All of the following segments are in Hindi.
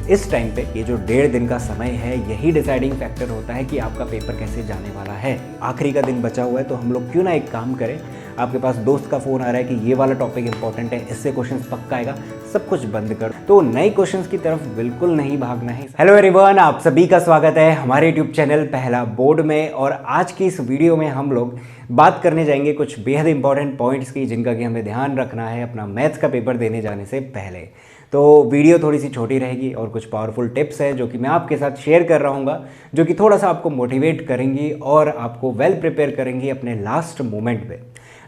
इस टाइम पे ये जो 1.5 दिन का समय है यही डिसाइडिंग फैक्टर होता है कि आपका पेपर कैसे जाने वाला है। आखिरी का दिन बचा हुआ है तो हम लोग क्यों ना एक काम करें, आपके पास दोस्त का फ़ोन आ रहा है कि ये वाला टॉपिक इंपॉर्टेंट है, इससे क्वेश्चंस पक्का आएगा, सब कुछ बंद कर तो नए क्वेश्चंस की तरफ बिल्कुल नहीं भागना है। हेलो एवरीवन, आप सभी का स्वागत है हमारे यूट्यूब चैनल पहला बोर्ड में। और आज की इस वीडियो में हम लोग बात करने जाएंगे कुछ बेहद इंपॉर्टेंट पॉइंट्स की जिनका कि हमें ध्यान रखना है अपना मैथ्स का पेपर देने जाने से पहले। तो वीडियो थोड़ी सी छोटी रहेगी और कुछ पावरफुल टिप्स है जो कि मैं आपके साथ शेयर कर रहा हूँ, जो कि थोड़ा सा आपको मोटिवेट करेंगी और आपको वेल प्रिपेयर करेंगी अपने लास्ट मोमेंट पे।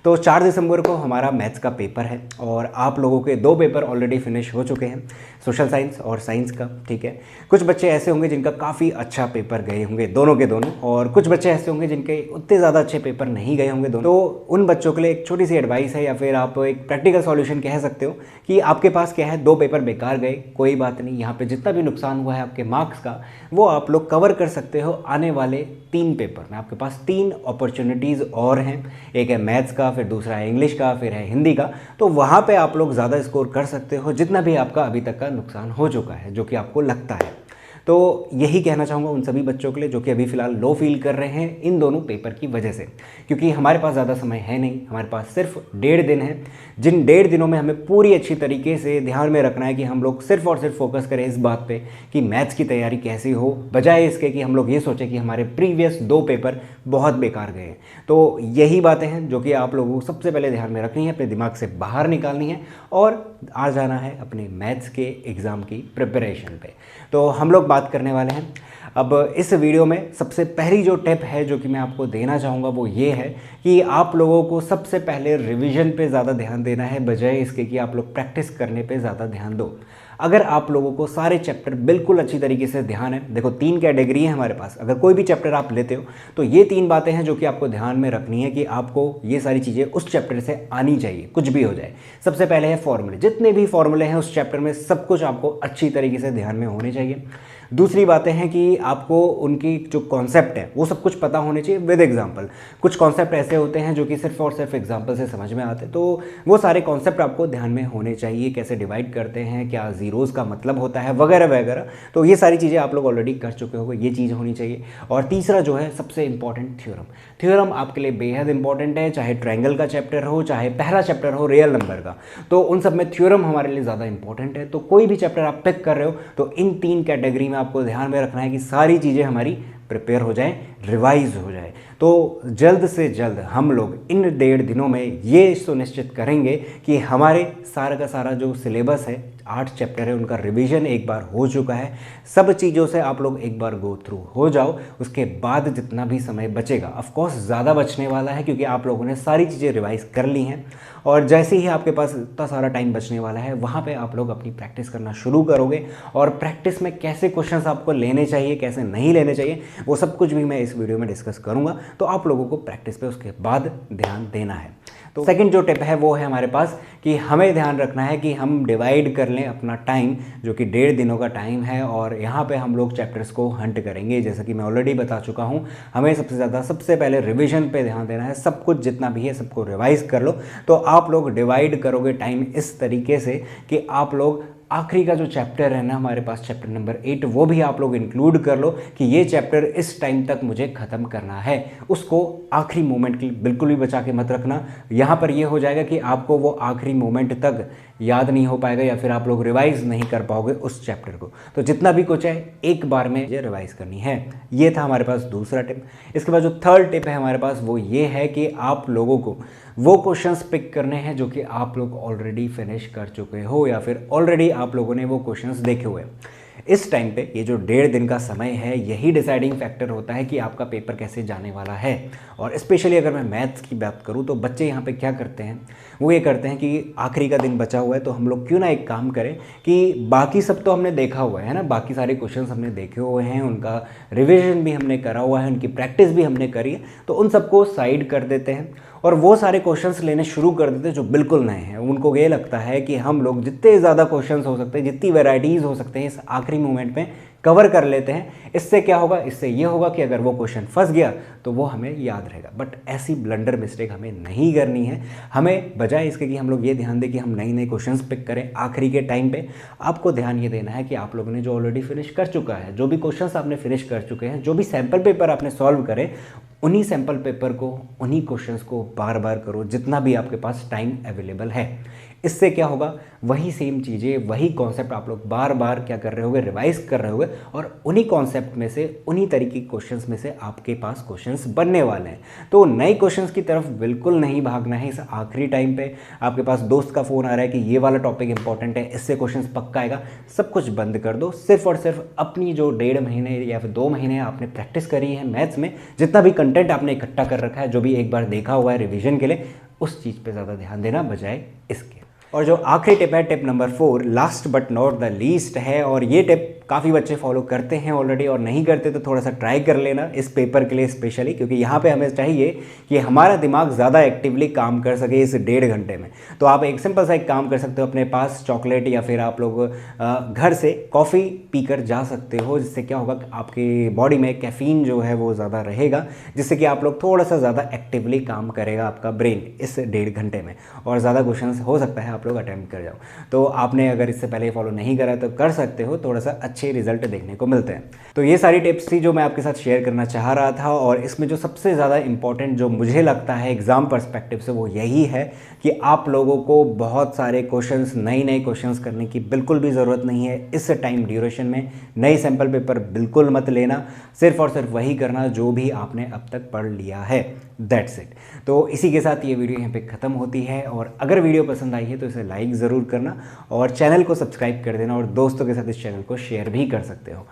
तो 4 दिसंबर को हमारा मैथ्स का पेपर है और आप लोगों के 2 पेपर ऑलरेडी फिनिश हो चुके हैं, सोशल साइंस और साइंस का। ठीक है, कुछ बच्चे ऐसे होंगे जिनका काफ़ी अच्छा पेपर गए होंगे दोनों के दोनों, और कुछ बच्चे ऐसे होंगे जिनके उतने ज़्यादा अच्छे पेपर नहीं गए होंगे दोनों। तो उन बच्चों के लिए एक छोटी सी एडवाइस है या फिर आप एक प्रैक्टिकल सॉल्यूशन कह सकते हो कि आपके पास क्या है, 2 पेपर बेकार गए, कोई बात नहीं, यहाँ पे जितना भी नुकसान हुआ है आपके मार्क्स का वो आप लोग कवर कर सकते हो आने वाले 3 पेपर में। आपके पास 3 अपॉर्चुनिटीज़ और हैं, एक है मैथ्स का, फिर दूसरा है इंग्लिश का, फिर है हिंदी का। तो वहाँ पे आप लोग ज़्यादा स्कोर कर सकते हो जितना भी आपका अभी तक का नुकसान हो चुका है, जो कि आपको लगता है। तो यही कहना चाहूँगा उन सभी बच्चों के लिए जो कि अभी फ़िलहाल लो फील कर रहे हैं इन दोनों पेपर की वजह से, क्योंकि हमारे पास ज़्यादा समय है नहीं, हमारे पास सिर्फ 1.5 दिन है, जिन 1.5 दिनों में हमें पूरी अच्छी तरीके से ध्यान में रखना है कि हम लोग सिर्फ और सिर्फ फोकस करें इस बात पे कि मैथ्स की तैयारी कैसी हो, बजाय इसके कि हम लोग ये सोचें कि हमारे प्रीवियस 2 पेपर बहुत बेकार गए। तो यही बातें हैं जो कि आप लोगों को सबसे पहले ध्यान में रखनी है, अपने दिमाग से बाहर निकालनी है और आ जाना है अपने मैथ्स के एग्ज़ाम की प्रिपरेशन पे। तो हम लोग बात करने वाले हैं अब इस वीडियो में। सबसे पहली जो टिप है जो कि मैं आपको देना चाहूँगा वो ये है कि आप लोगों को सबसे पहले रिवीजन पे ज़्यादा ध्यान देना है, बजाय इसके कि आप लोग प्रैक्टिस करने पे ज़्यादा ध्यान दो। अगर आप लोगों को सारे चैप्टर बिल्कुल अच्छी तरीके से ध्यान है, देखो 3 कैटेगरी है हमारे पास, अगर कोई भी चैप्टर आप लेते हो तो ये 3 बातें हैं जो कि आपको ध्यान में रखनी है कि आपको ये सारी चीज़ें उस चैप्टर से आनी चाहिए, कुछ भी हो जाए। सबसे पहले है फॉर्मूले, जितने भी फॉर्मूले हैं उस चैप्टर में सब कुछ आपको अच्छी तरीके से ध्यान में होने चाहिए। दूसरी बातें हैं कि आपको उनकी जो कॉन्सेप्ट है वो सब कुछ पता होने चाहिए विद एग्जांपल। कुछ कॉन्सेप्ट ऐसे होते हैं जो कि सिर्फ और सिर्फ एग्जांपल से समझ में आते हैं, तो वो सारे कॉन्सेप्ट आपको ध्यान में होने चाहिए, कैसे डिवाइड करते हैं, क्या ज़ीरोज़ का मतलब होता है, वगैरह वगैरह। तो ये सारी चीज़ें आप लोग ऑलरेडी कर चुके हो, ये चीज़ होनी चाहिए। और तीसरा जो है सबसे इंपॉर्टेंट, थ्योरम आपके लिए बेहद इंपॉर्टेंट है, चाहे ट्रायंगल का चैप्टर हो, चाहे पहला चैप्टर हो रियल नंबर का, तो उन सब में थ्योरम हमारे लिए ज़्यादा इंपॉर्टेंट है। तो कोई भी चैप्टर आप पिक कर रहे हो तो इन 3 कैटेगरी में आपको ध्यान में रखना है कि सारी चीज़ें हमारी प्रिपेयर हो जाए, रिवाइज हो जाए। तो जल्द से जल्द हम लोग इन 1.5 दिनों में ये सुनिश्चित करेंगे कि हमारे सारा का सारा जो सिलेबस है, 8 चैप्टर है, उनका रिवीजन एक बार हो चुका है। सब चीज़ों से आप लोग एक बार गो थ्रू हो जाओ, उसके बाद जितना भी समय बचेगा, ऑफ कोर्स ज़्यादा बचने वाला है क्योंकि आप लोगों ने सारी चीज़ें रिवाइज कर ली हैं, और जैसे ही आपके पास इतना सारा टाइम बचने वाला है वहाँ पे आप लोग अपनी प्रैक्टिस करना शुरू करोगे। और प्रैक्टिस में कैसे क्वेश्चंस आपको लेने चाहिए, कैसे नहीं लेने चाहिए, वो सब कुछ भी मैं इस वीडियो में डिस्कस करूँगा। तो आप लोगों को प्रैक्टिस पे उसके बाद ध्यान देना है। तो सेकंड जो टिप है वो है हमारे पास कि हमें ध्यान रखना है कि हम डिवाइड कर लें अपना टाइम, जो कि 1.5 दिनों का टाइम है, और यहाँ पे हम लोग चैप्टर्स को हंट करेंगे। जैसा कि मैं ऑलरेडी बता चुका हूँ, हमें सबसे पहले रिवीजन पे ध्यान देना है। सब कुछ जितना भी है सबको रिवाइज कर लो। तो आप लोग डिवाइड करोगे टाइम इस तरीके से कि आप लोग आखिरी का जो चैप्टर है ना हमारे पास, चैप्टर नंबर 8, वो भी आप लोग इंक्लूड कर लो कि ये चैप्टर इस टाइम तक मुझे ख़त्म करना है। उसको आखिरी मोमेंट के लिए बिल्कुल भी बचा के मत रखना। यहाँ पर ये हो जाएगा कि आपको वो आखिरी मोमेंट तक याद नहीं हो पाएगा या फिर आप लोग रिवाइज नहीं कर पाओगे उस चैप्टर को। तो जितना भी कुछ है एक बार में ये रिवाइज करनी है। ये था हमारे पास दूसरा टिप। इसके बाद जो थर्ड टिप है हमारे पास वो ये है कि आप लोगों को वो क्वेश्चंस पिक करने हैं जो कि आप लोग ऑलरेडी फिनिश कर चुके हो या फिर ऑलरेडी आप लोगों ने वो क्वेश्चंस देखे हुए हैं। इस टाइम पे ये जो 1.5 दिन का समय है यही डिसाइडिंग फैक्टर होता है कि आपका पेपर कैसे जाने वाला है। और स्पेशली अगर मैं मैथ्स की बात करूँ तो बच्चे यहाँ पे क्या करते हैं, वो ये करते हैं कि आखिरी का दिन बचा हुआ है तो हम लोग क्यों ना एक काम करें कि बाकी सब तो हमने देखा हुआ है ना, बाकी सारे क्वेश्चंस हमने देखे हुए हैं, उनका रिविजन भी हमने करा हुआ है, उनकी प्रैक्टिस भी हमने करी है, तो उन सबको साइड कर देते हैं और वो सारे क्वेश्चंस लेने शुरू कर देते हैं जो बिल्कुल नए हैं। उनको ये लगता है कि हम लोग जितने ज़्यादा क्वेश्चंस हो सकते हैं, जितनी वैरायटीज़ हो सकते हैं, इस आखिरी मोमेंट में कवर कर लेते हैं। इससे क्या होगा, इससे ये होगा कि अगर वो क्वेश्चन फंस गया तो वो हमें याद रहेगा। बट ऐसी ब्लंडर मिस्टेक हमें नहीं करनी है। हमें बजाय इसके कि हम लोग ये ध्यान दें कि हम नई नई क्वेश्चंस पिक करें आखिरी के टाइम पे, आपको ध्यान ये देना है कि आप लोगों ने जो ऑलरेडी फिनिश कर चुका है, जो भी क्वेश्चंस आपने फिनिश कर चुके हैं, जो भी सैम्पल पेपर आपने सॉल्व करे, उन्हीं सैम्पल पेपर को, उन्हीं क्वेश्चंस को बार बार करो जितना भी आपके पास टाइम अवेलेबल है। इससे क्या होगा, वही सेम चीज़ें, वही कॉन्सेप्ट आप लोग बार बार क्या कर रहे होगे, रिवाइज कर रहे होगे, और उन्हीं कॉन्सेप्ट में से, उन्हीं तरीके के क्वेश्चंस में से आपके पास क्वेश्चंस बनने वाले हैं। तो नए क्वेश्चंस की तरफ बिल्कुल नहीं भागना है। इस आखिरी टाइम पे आपके पास दोस्त का फ़ोन आ रहा है कि ये वाला टॉपिक इंपॉर्टेंट है, इससे क्वेश्चंस पक्का आएगा, सब कुछ बंद कर दो। सिर्फ और सिर्फ अपनी जो 1.5 महीने या फिर 2 महीने आपने प्रैक्टिस करी है मैथ्स में, जितना भी कंटेंट आपने इकट्ठा कर रखा है, जो भी एक बार देखा हुआ है रिविजन के लिए, उस चीज़ पर ज़्यादा ध्यान देना बजाय इसके। और जो आखिरी टिप है, tip number 4, last but not the least है। और ये टिप काफ़ी बच्चे फॉलो करते हैं ऑलरेडी, और नहीं करते तो थोड़ा सा ट्राई कर लेना इस पेपर के लिए स्पेशली, क्योंकि यहाँ पे हमें चाहिए कि हमारा दिमाग ज़्यादा एक्टिवली काम कर सके इस 1.5 घंटे में। तो आप एक सिंपल सा एक काम कर सकते हो, अपने पास चॉकलेट या फिर आप लोग घर से कॉफ़ी पीकर जा सकते हो, जिससे क्या होगा, आपकी बॉडी में कैफ़ीन जो है वो ज़्यादा रहेगा, जिससे कि आप लोग थोड़ा सा ज़्यादा एक्टिवली काम करेगा आपका ब्रेन इस 1.5 घंटे में, और ज़्यादा क्वेश्चन हो सकता है आप लोग अटेम्प्ट कर जाओ। तो आपने अगर इससे पहले फॉलो नहीं करा तो कर सकते हो, थोड़ा सा अच्छे रिजल्ट देखने को मिलते हैं। तो ये सारी टिप्स थी जो मैं आपके साथ शेयर करना चाह रहा था, और इसमें जो सबसे ज़्यादा इंपॉर्टेंट जो मुझे लगता है एग्ज़ाम पर्सपेक्टिव से, वो यही है कि आप लोगों को बहुत सारे क्वेश्चंस, नए नए क्वेश्चंस करने की बिल्कुल भी ज़रूरत नहीं है इस टाइम ड्यूरेशन में। नए सैम्पल पेपर बिल्कुल मत लेना, सिर्फ और सिर्फ वही करना जो भी आपने अब तक पढ़ लिया है, दैट्स इट। तो इसी के साथ ये वीडियो यहाँ पे ख़त्म होती है, और अगर वीडियो पसंद आई है तो इसे लाइक ज़रूर करना, और चैनल को सब्सक्राइब कर देना, और दोस्तों के साथ इस चैनल को शेयर भी कर सकते हो।